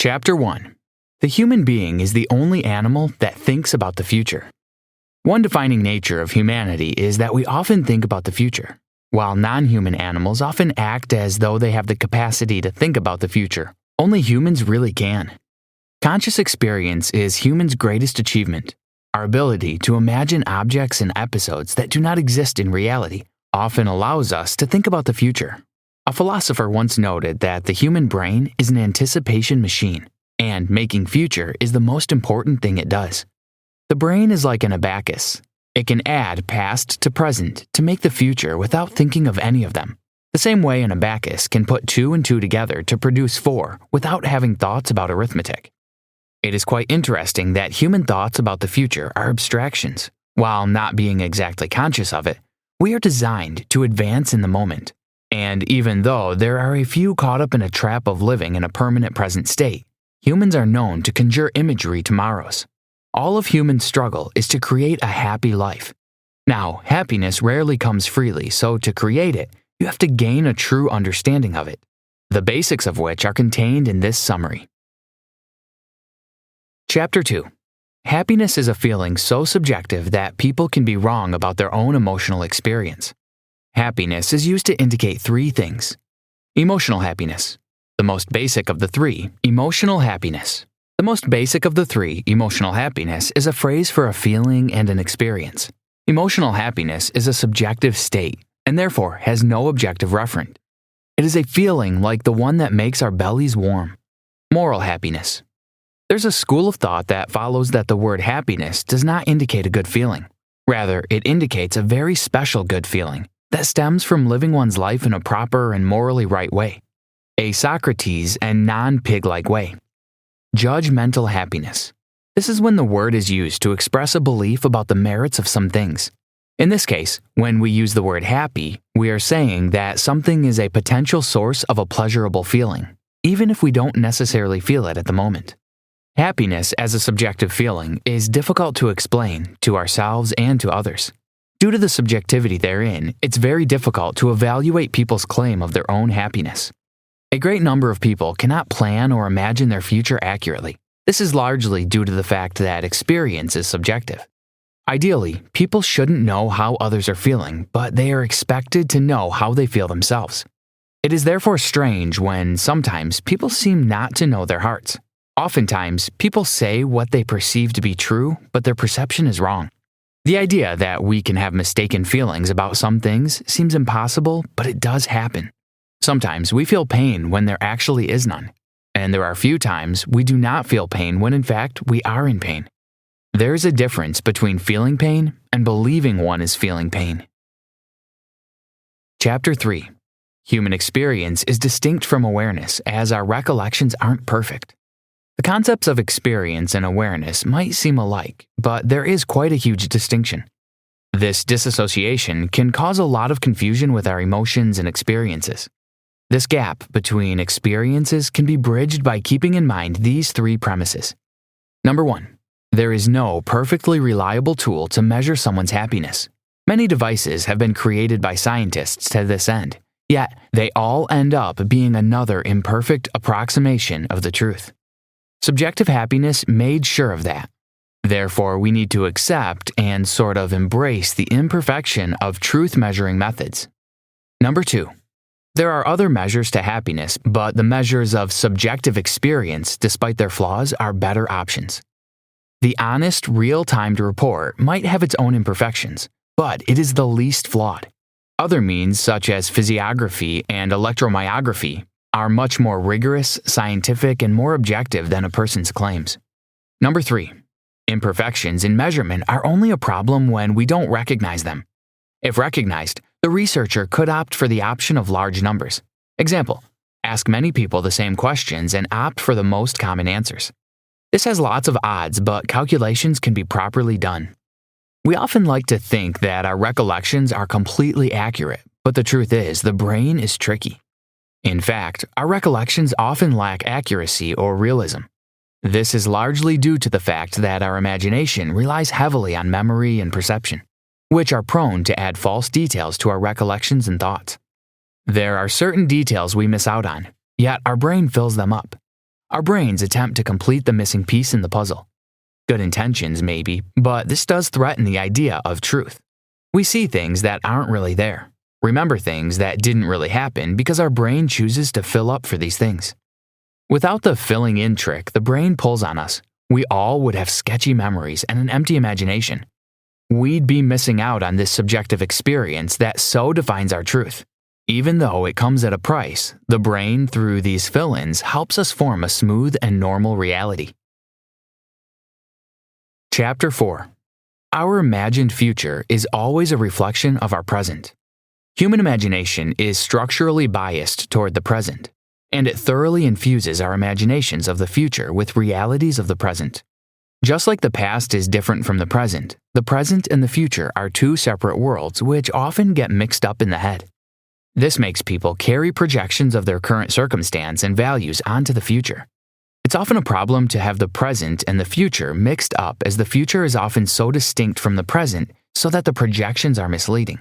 Chapter 1. The human being is the only animal that thinks about the future. One defining nature of humanity is that we often think about the future, while non-human animals often act as though they have the capacity to think about the future. Only humans really can. Conscious experience is humans' greatest achievement. Our ability to imagine objects and episodes that do not exist in reality often allows us to think about the future. A philosopher once noted that the human brain is an anticipation machine, and making future is the most important thing it does. The brain is like an abacus. It can add past to present to make the future without thinking of any of them. The same way an abacus can put 2 and 2 together to produce 4 without having thoughts about arithmetic. It is quite interesting that human thoughts about the future are abstractions. While not being exactly conscious of it, we are designed to advance in the moment. And even though there are a few caught up in a trap of living in a permanent present state, humans are known to conjure imagery tomorrows. All of human struggle is to create a happy life. Now, happiness rarely comes freely, so to create it, you have to gain a true understanding of it, the basics of which are contained in this summary. Chapter 2. Happiness is a feeling so subjective that people can be wrong about their own emotional experience. Happiness is used to indicate 3 things. Emotional happiness. The most basic of the 3, emotional happiness. The most basic of the 3, emotional happiness, is a phrase for a feeling and an experience. Emotional happiness is a subjective state, and therefore has no objective referent. It is a feeling like the one that makes our bellies warm. Moral happiness. There's a school of thought that follows that the word happiness does not indicate a good feeling. Rather, it indicates a very special good feeling that stems from living one's life in a proper and morally right way. A Socrates and non-pig-like way. Judgmental happiness. This is when the word is used to express a belief about the merits of some things. In this case, when we use the word happy, we are saying that something is a potential source of a pleasurable feeling, even if we don't necessarily feel it at the moment. Happiness as a subjective feeling is difficult to explain to ourselves and to others. Due to the subjectivity therein, it's very difficult to evaluate people's claim of their own happiness. A great number of people cannot plan or imagine their future accurately. This is largely due to the fact that experience is subjective. Ideally, people shouldn't know how others are feeling, but they are expected to know how they feel themselves. It is therefore strange when sometimes people seem not to know their hearts. Oftentimes, people say what they perceive to be true, but their perception is wrong. The idea that we can have mistaken feelings about some things seems impossible, but it does happen. Sometimes we feel pain when there actually is none, and there are few times we do not feel pain when in fact we are in pain. There is a difference between feeling pain and believing one is feeling pain. Chapter 3. Human experience is distinct from awareness as our recollections aren't perfect. The concepts of experience and awareness might seem alike, but there is quite a huge distinction. This disassociation can cause a lot of confusion with our emotions and experiences. This gap between experiences can be bridged by keeping in mind these 3 premises. Number 1. There is no perfectly reliable tool to measure someone's happiness. Many devices have been created by scientists to this end, yet they all end up being another imperfect approximation of the truth. Subjective happiness made sure of that. Therefore, we need to accept and sort of embrace the imperfection of truth-measuring methods. Number 2. There are other measures to happiness, but the measures of subjective experience, despite their flaws, are better options. The honest, real-timed report might have its own imperfections, but it is the least flawed. Other means, such as physiography and electromyography, are much more rigorous, scientific, and more objective than a person's claims. Number 3. Imperfections in measurement are only a problem when we don't recognize them. If recognized, the researcher could opt for the option of large numbers. Example, ask many people the same questions and opt for the most common answers. This has lots of odds, but calculations can be properly done. We often like to think that our recollections are completely accurate, but the truth is the brain is tricky. In fact, our recollections often lack accuracy or realism. This is largely due to the fact that our imagination relies heavily on memory and perception, which are prone to add false details to our recollections and thoughts. There are certain details we miss out on, yet our brain fills them up. Our brains attempt to complete the missing piece in the puzzle. Good intentions, maybe, but this does threaten the idea of truth. We see things that aren't really there, remember things that didn't really happen because our brain chooses to fill up for these things. Without the filling in trick the brain pulls on us, we all would have sketchy memories and an empty imagination. We'd be missing out on this subjective experience that so defines our truth. Even though it comes at a price, the brain, through these fill-ins, helps us form a smooth and normal reality. Chapter 4. Our imagined future is always a reflection of our present. Human imagination is structurally biased toward the present, and it thoroughly infuses our imaginations of the future with realities of the present. Just like the past is different from the present and the future are two separate worlds which often get mixed up in the head. This makes people carry projections of their current circumstance and values onto the future. It's often a problem to have the present and the future mixed up, as the future is often so distinct from the present so that the projections are misleading.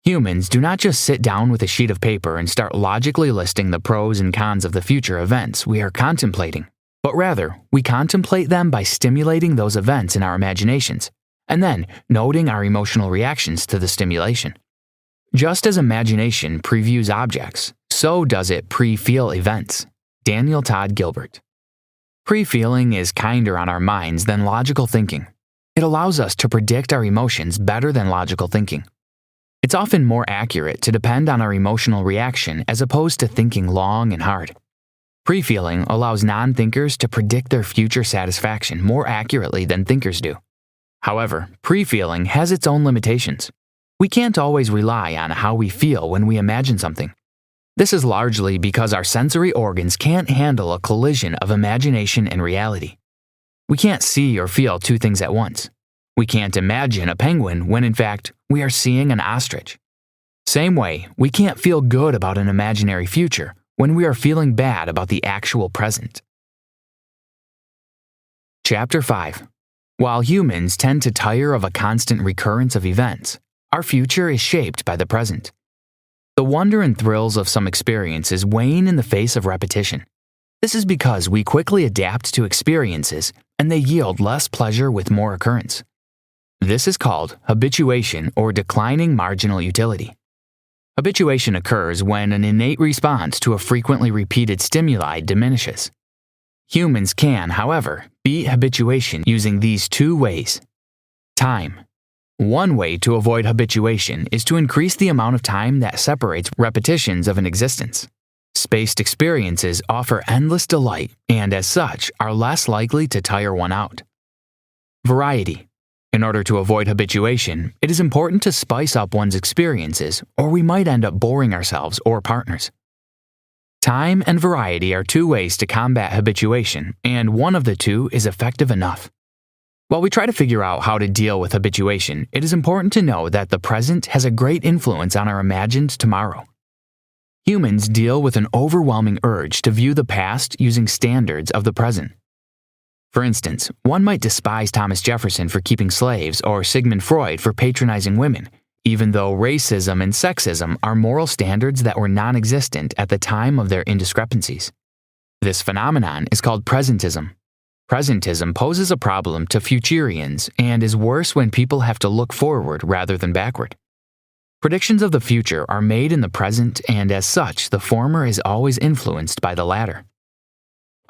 Humans do not just sit down with a sheet of paper and start logically listing the pros and cons of the future events we are contemplating, but rather, we contemplate them by stimulating those events in our imaginations, and then noting our emotional reactions to the stimulation. Just as imagination previews objects, so does it pre-feel events. Daniel Todd Gilbert. Pre-feeling is kinder on our minds than logical thinking. It allows us to predict our emotions better than logical thinking. It's often more accurate to depend on our emotional reaction as opposed to thinking long and hard. Pre-feeling allows non-thinkers to predict their future satisfaction more accurately than thinkers do. However, pre-feeling has its own limitations. We can't always rely on how we feel when we imagine something. This is largely because our sensory organs can't handle a collision of imagination and reality. We can't see or feel two things at once. We can't imagine a penguin when in fact we are seeing an ostrich. Same way, we can't feel good about an imaginary future when we are feeling bad about the actual present. Chapter 5. While humans tend to tire of a constant recurrence of events, our future is shaped by the present. The wonder and thrills of some experiences wane in the face of repetition. This is because we quickly adapt to experiences and they yield less pleasure with more occurrence. This is called habituation or declining marginal utility. Habituation occurs when an innate response to a frequently repeated stimuli diminishes. Humans can, however, beat habituation using these two ways. Time. One way to avoid habituation is to increase the amount of time that separates repetitions of an existence. Spaced experiences offer endless delight and, as such, are less likely to tire one out. Variety. In order to avoid habituation, it is important to spice up one's experiences, or we might end up boring ourselves or partners. Time and variety are two ways to combat habituation, and one of the two is effective enough. While we try to figure out how to deal with habituation, it is important to know that the present has a great influence on our imagined tomorrow. Humans deal with an overwhelming urge to view the past using standards of the present. For instance, one might despise Thomas Jefferson for keeping slaves or Sigmund Freud for patronizing women, even though racism and sexism are moral standards that were non-existent at the time of their indiscrepancies. This phenomenon is called presentism. Presentism poses a problem to futurians and is worse when people have to look forward rather than backward. Predictions of the future are made in the present, and as such, the former is always influenced by the latter.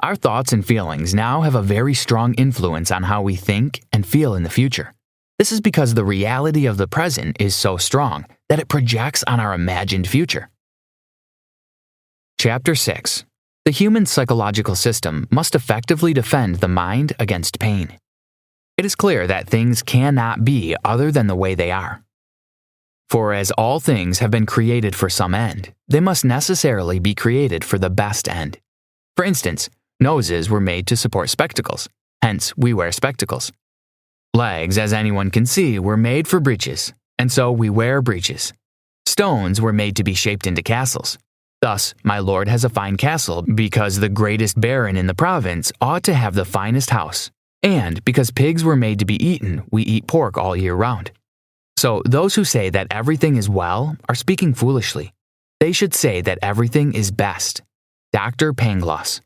Our thoughts and feelings now have a very strong influence on how we think and feel in the future. This is because the reality of the present is so strong that it projects on our imagined future. Chapter 6. The human psychological system must effectively defend the mind against pain. It is clear that things cannot be other than the way they are. For as all things have been created for some end, they must necessarily be created for the best end. For instance, noses were made to support spectacles, hence we wear spectacles. Legs, as anyone can see, were made for breeches, and so we wear breeches. Stones were made to be shaped into castles. Thus, my lord has a fine castle because the greatest baron in the province ought to have the finest house. And because pigs were made to be eaten, we eat pork all year round. So those who say that everything is well are speaking foolishly. They should say that everything is best. Dr. Pangloss.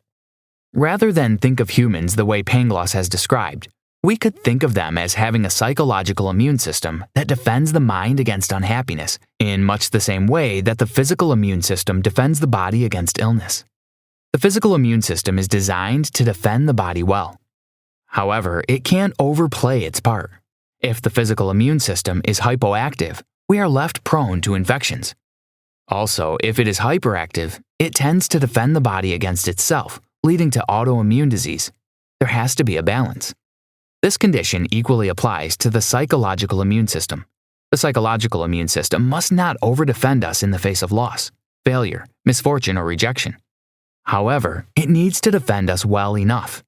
Rather than think of humans the way Pangloss has described, we could think of them as having a psychological immune system that defends the mind against unhappiness in much the same way that the physical immune system defends the body against illness. The physical immune system is designed to defend the body well. However, it can't overplay its part. If the physical immune system is hypoactive, we are left prone to infections. Also, if it is hyperactive, it tends to defend the body against itself, leading to autoimmune disease. There has to be a balance. This condition equally applies to the psychological immune system. The psychological immune system must not overdefend us in the face of loss, failure, misfortune, or rejection. However, it needs to defend us well enough.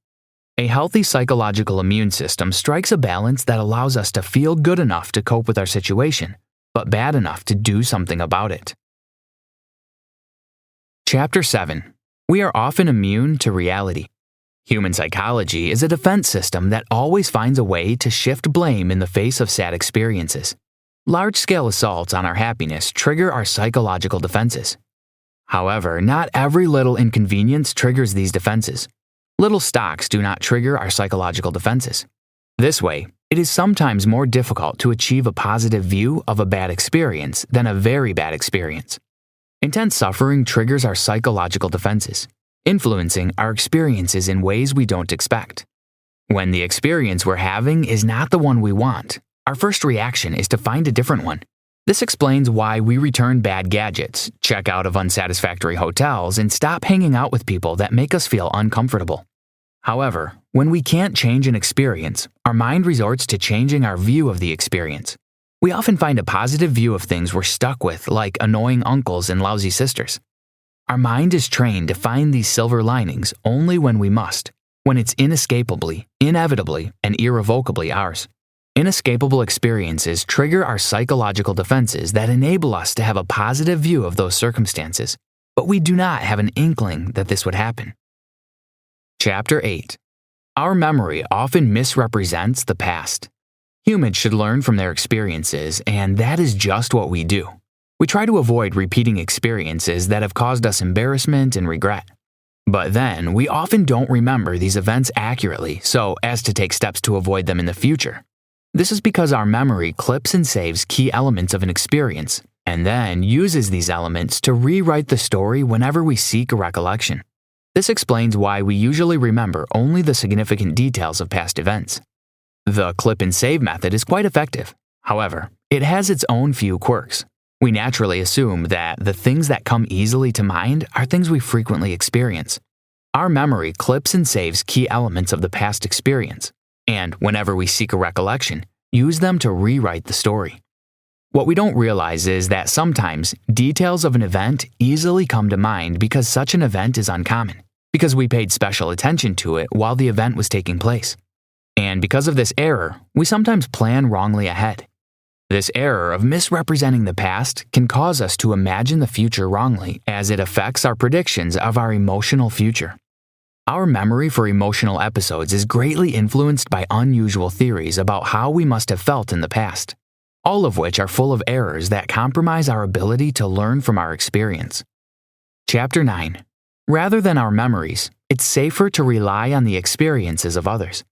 A healthy psychological immune system strikes a balance that allows us to feel good enough to cope with our situation, but bad enough to do something about it. Chapter 7. We are often immune to reality. Human psychology is a defense system that always finds a way to shift blame in the face of sad experiences. Large-scale assaults on our happiness trigger our psychological defenses. However, not every little inconvenience triggers these defenses. Little stocks do not trigger our psychological defenses. This way, it is sometimes more difficult to achieve a positive view of a bad experience than a very bad experience. Intense suffering triggers our psychological defenses, influencing our experiences in ways we don't expect. When the experience we're having is not the one we want, our first reaction is to find a different one. This explains why we return bad gadgets, check out of unsatisfactory hotels, and stop hanging out with people that make us feel uncomfortable. However, when we can't change an experience, our mind resorts to changing our view of the experience. We often find a positive view of things we're stuck with, like annoying uncles and lousy sisters. Our mind is trained to find these silver linings only when we must, when it's inescapably, inevitably, and irrevocably ours. Inescapable experiences trigger our psychological defenses that enable us to have a positive view of those circumstances, but we do not have an inkling that this would happen. Chapter 8. Our memory often misrepresents the past. Humans should learn from their experiences, and that is just what we do. We try to avoid repeating experiences that have caused us embarrassment and regret. But then, we often don't remember these events accurately so as to take steps to avoid them in the future. This is because our memory clips and saves key elements of an experience, and then uses these elements to rewrite the story whenever we seek a recollection. This explains why we usually remember only the significant details of past events. The clip and save method is quite effective. However, it has its own few quirks. We naturally assume that the things that come easily to mind are things we frequently experience. Our memory clips and saves key elements of the past experience, and whenever we seek a recollection, use them to rewrite the story. What we don't realize is that sometimes details of an event easily come to mind because such an event is uncommon, because we paid special attention to it while the event was taking place. And because of this error, we sometimes plan wrongly ahead. This error of misrepresenting the past can cause us to imagine the future wrongly, as it affects our predictions of our emotional future. Our memory for emotional episodes is greatly influenced by unusual theories about how we must have felt in the past, all of which are full of errors that compromise our ability to learn from our experience. Chapter 9. Rather than our memories, it's safer to rely on the experiences of others.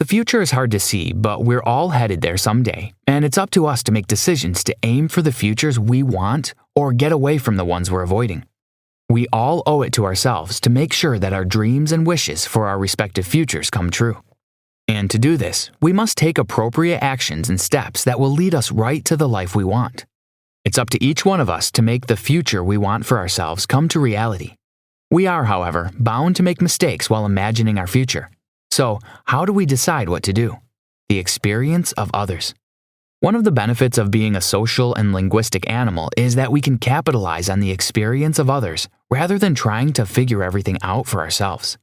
The future is hard to see, but we're all headed there someday, and it's up to us to make decisions to aim for the futures we want or get away from the ones we're avoiding. We all owe it to ourselves to make sure that our dreams and wishes for our respective futures come true. And to do this, we must take appropriate actions and steps that will lead us right to the life we want. It's up to each one of us to make the future we want for ourselves come to reality. We are, however, bound to make mistakes while imagining our future. So, how do we decide what to do? The experience of others. One of the benefits of being a social and linguistic animal is that we can capitalize on the experience of others rather than trying to figure everything out for ourselves.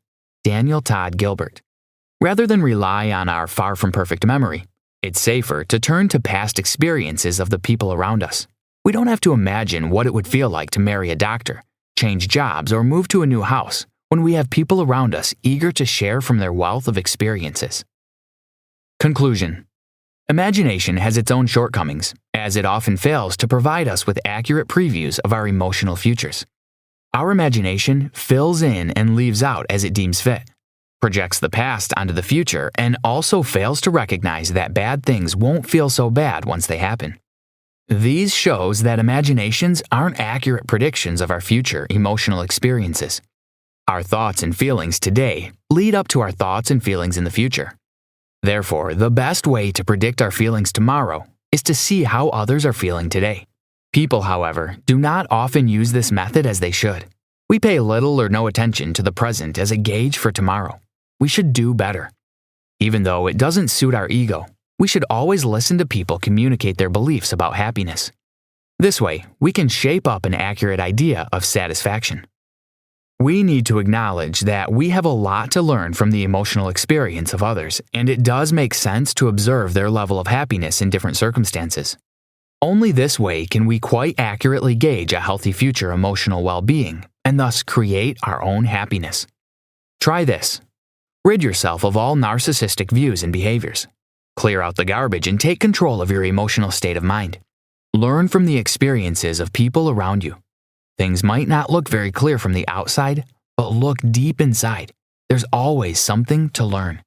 Daniel Todd Gilbert. Rather than rely on our far from perfect memory, it's safer to turn to past experiences of the people around us. We don't have to imagine what it would feel like to marry a doctor, change jobs, or move to a new house when we have people around us eager to share from their wealth of experiences. Conclusion. Imagination has its own shortcomings, as it often fails to provide us with accurate previews of our emotional futures. Our imagination fills in and leaves out as it deems fit, projects the past onto the future, and also fails to recognize that bad things won't feel so bad once they happen. These shows that imaginations aren't accurate predictions of our future emotional experiences. Our thoughts and feelings today lead up to our thoughts and feelings in the future. Therefore, the best way to predict our feelings tomorrow is to see how others are feeling today. People, however, do not often use this method as they should. We pay little or no attention to the present as a gauge for tomorrow. We should do better. Even though it doesn't suit our ego, we should always listen to people communicate their beliefs about happiness. This way, we can shape up an accurate idea of satisfaction. We need to acknowledge that we have a lot to learn from the emotional experience of others, and it does make sense to observe their level of happiness in different circumstances. Only this way can we quite accurately gauge a healthy future emotional well-being and thus create our own happiness. Try this. Rid yourself of all narcissistic views and behaviors. Clear out the garbage and take control of your emotional state of mind. Learn from the experiences of people around you. Things might not look very clear from the outside, but look deep inside. There's always something to learn.